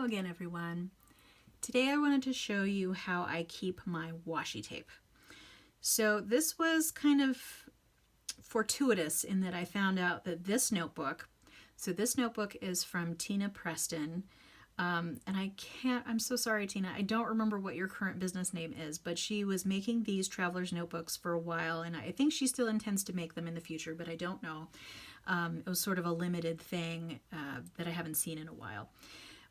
again, everyone. Today I wanted to show you how I keep my washi tape. So this was kind of fortuitous in that I found out that this notebook is from Tina Preston. And I'm so sorry, Tina, I don't remember what your current business name is, but she was making these traveler's notebooks for a while, and I think she still intends to make them in the future, but I don't know. It was sort of a limited thing that I haven't seen in a while.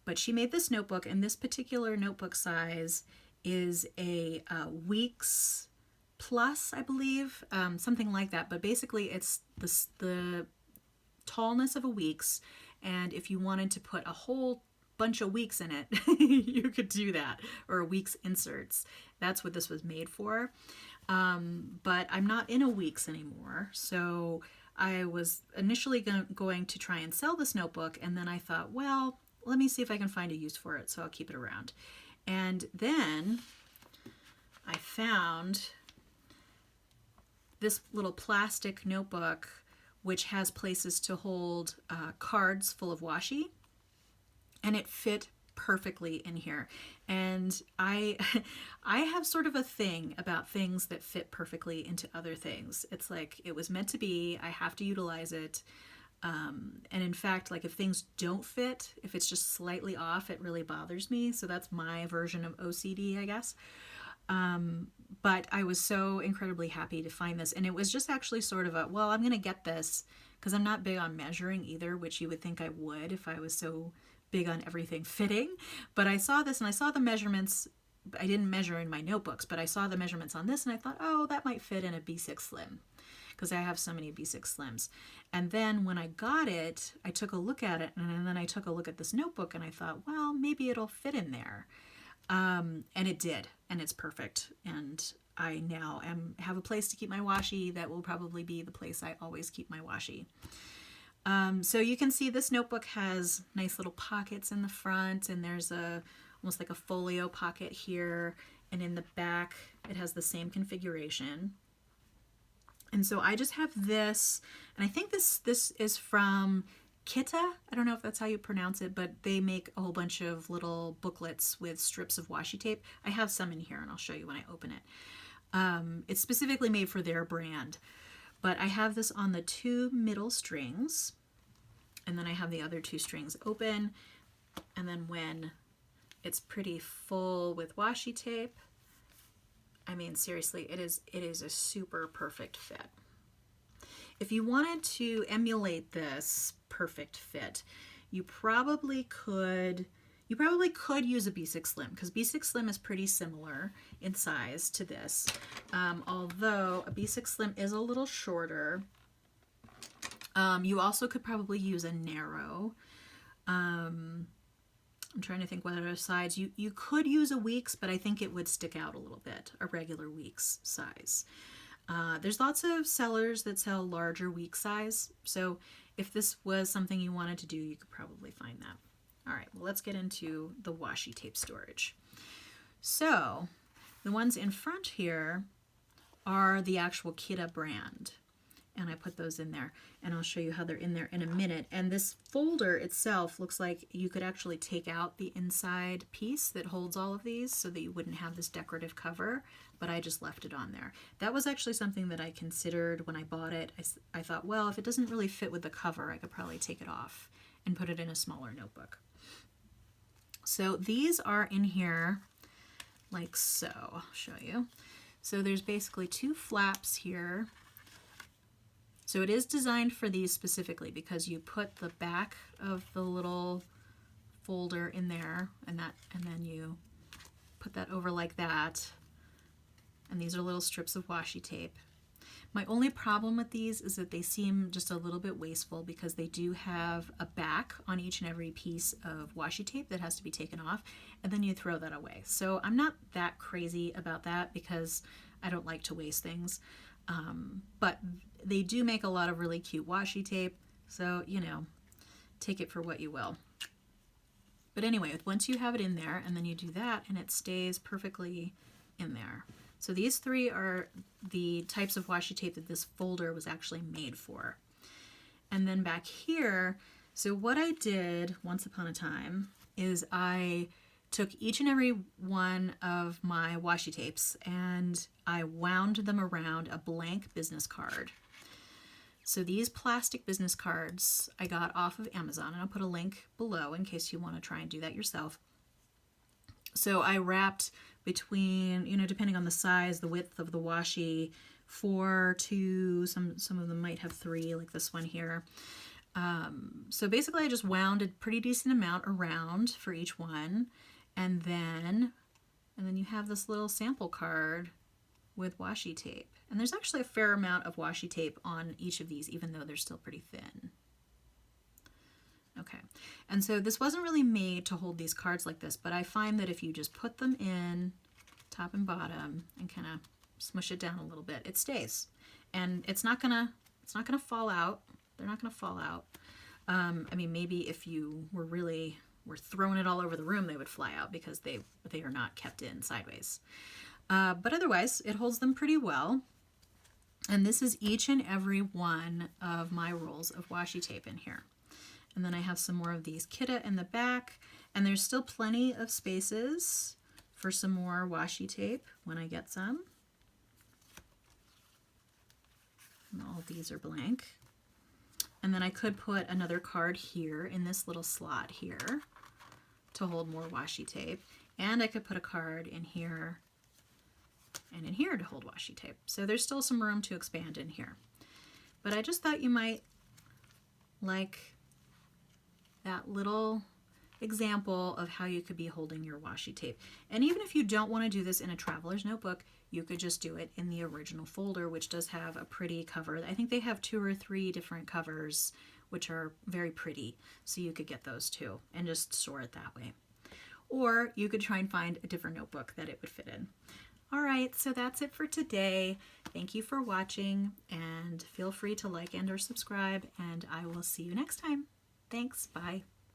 But she made this notebook, and this particular notebook size is a weeks plus, I believe, something like that. But basically, it's the tallness of a weeks, and if you wanted to put a whole bunch of weeks in it, you could do that, or weeks inserts. That's what this was made for. But I'm not in a weeks anymore, so I was initially going to try and sell this notebook, and then I thought, well, let me see if I can find a use for it, so I'll keep it around. And then I found this little plastic notebook which has places to hold cards full of washi, and it fit perfectly in here. And I have sort of a thing about things that fit perfectly into other things. It's like it was meant to be. I have to utilize it. And in fact, like if things don't fit, if it's just slightly off, it really bothers me. So that's my version of OCD, I guess. But I was so incredibly happy to find this. And it was just actually sort of a, well, I'm going to get this because I'm not big on measuring either, which you would think I would if I was so big on everything fitting. But I saw this and I saw the measurements. I didn't measure in my notebooks, but I saw the measurements on this and I thought, oh, that might fit in a B6 Slim, because I have so many B6 Slims. And then when I got it, I took a look at it, and then I took a look at this notebook, and I thought, well, maybe it'll fit in there. And it did, and it's perfect. And I now have a place to keep my washi that will probably be the place I always keep my washi. So you can see this notebook has nice little pockets in the front, and there's almost like a folio pocket here, and in the back it has the same configuration. And so I just have this, and I think this is from Kitta. I don't know if that's how you pronounce it, but they make a whole bunch of little booklets with strips of washi tape. I have some in here, and I'll show you when I open it. It's specifically made for their brand, but I have this on the two middle strings, and then I have the other two strings open, and then when it's pretty full with washi tape, I mean, seriously, it is a super perfect fit. If you wanted to emulate this perfect fit, you probably could use a B6 Slim, because B6 Slim is pretty similar in size to this, although a B6 Slim is a little shorter. You also could probably use a narrow. I'm trying to think what other size. You could use a weeks, but I think it would stick out a little bit, a regular weeks size. There's lots of sellers that sell larger week size, so if this was something you wanted to do, you could probably find that. All right, well, let's get into the washi tape storage. So the ones in front here are the actual Kitta brand, and I put those in there, and I'll show you how they're in there in a minute. And this folder itself looks like you could actually take out the inside piece that holds all of these so that you wouldn't have this decorative cover, but I just left it on there. That was actually something that I considered when I bought it. I thought, well, if it doesn't really fit with the cover, I could probably take it off and put it in a smaller notebook. So these are in here like so. I'll show you. So there's basically two flaps here. So it is designed for these specifically because you put the back of the little folder in there, and then you put that over like that. And these are little strips of washi tape. My only problem with these is that they seem just a little bit wasteful because they do have a back on each and every piece of washi tape that has to be taken off, and then you throw that away. So I'm not that crazy about that because I don't like to waste things. But they do make a lot of really cute washi tape, so, you know, take it for what you will. But anyway, once you have it in there, and then you do that, and it stays perfectly in there. So these three are the types of washi tape that this folder was actually made for. And then back here, So what I did once upon a time is I took each and every one of my washi tapes and I wound them around a blank business card. So these plastic business cards I got off of Amazon, and I'll put a link below in case you want to try and do that yourself. So I wrapped between, depending on the size, the width of the washi, 4 to some of them might have 3, like this one here. So basically I just wound a pretty decent amount around for each one, and then you have this little sample card with washi tape. And there's actually a fair amount of washi tape on each of these, even though they're still pretty thin. Okay, and so this wasn't really made to hold these cards like this, but I find that if you just put them in top and bottom and kind of smush it down a little bit, it stays. And it's not gonna fall out. They're not gonna fall out. I mean, maybe if you were throwing it all over the room, they would fly out because they are not kept in sideways. But otherwise, it holds them pretty well. And this is each and every one of my rolls of washi tape in here. And then I have some more of these Kitta in the back, and there's still plenty of spaces for some more washi tape when I get some. And all of these are blank. And then I could put another card here in this little slot here to hold more washi tape. And I could put a card in here and in here to hold washi tape. So there's still some room to expand in here. But I just thought you might like that little example of how you could be holding your washi tape. And even if you don't want to do this in a traveler's notebook, you could just do it in the original folder, which does have a pretty cover. I think they have 2 or 3 different covers, which are very pretty. So you could get those too and just store it that way. Or you could try and find a different notebook that it would fit in. All right, so that's it for today. Thank you for watching, and feel free to like and or subscribe, and I will see you next time. Thanks, bye.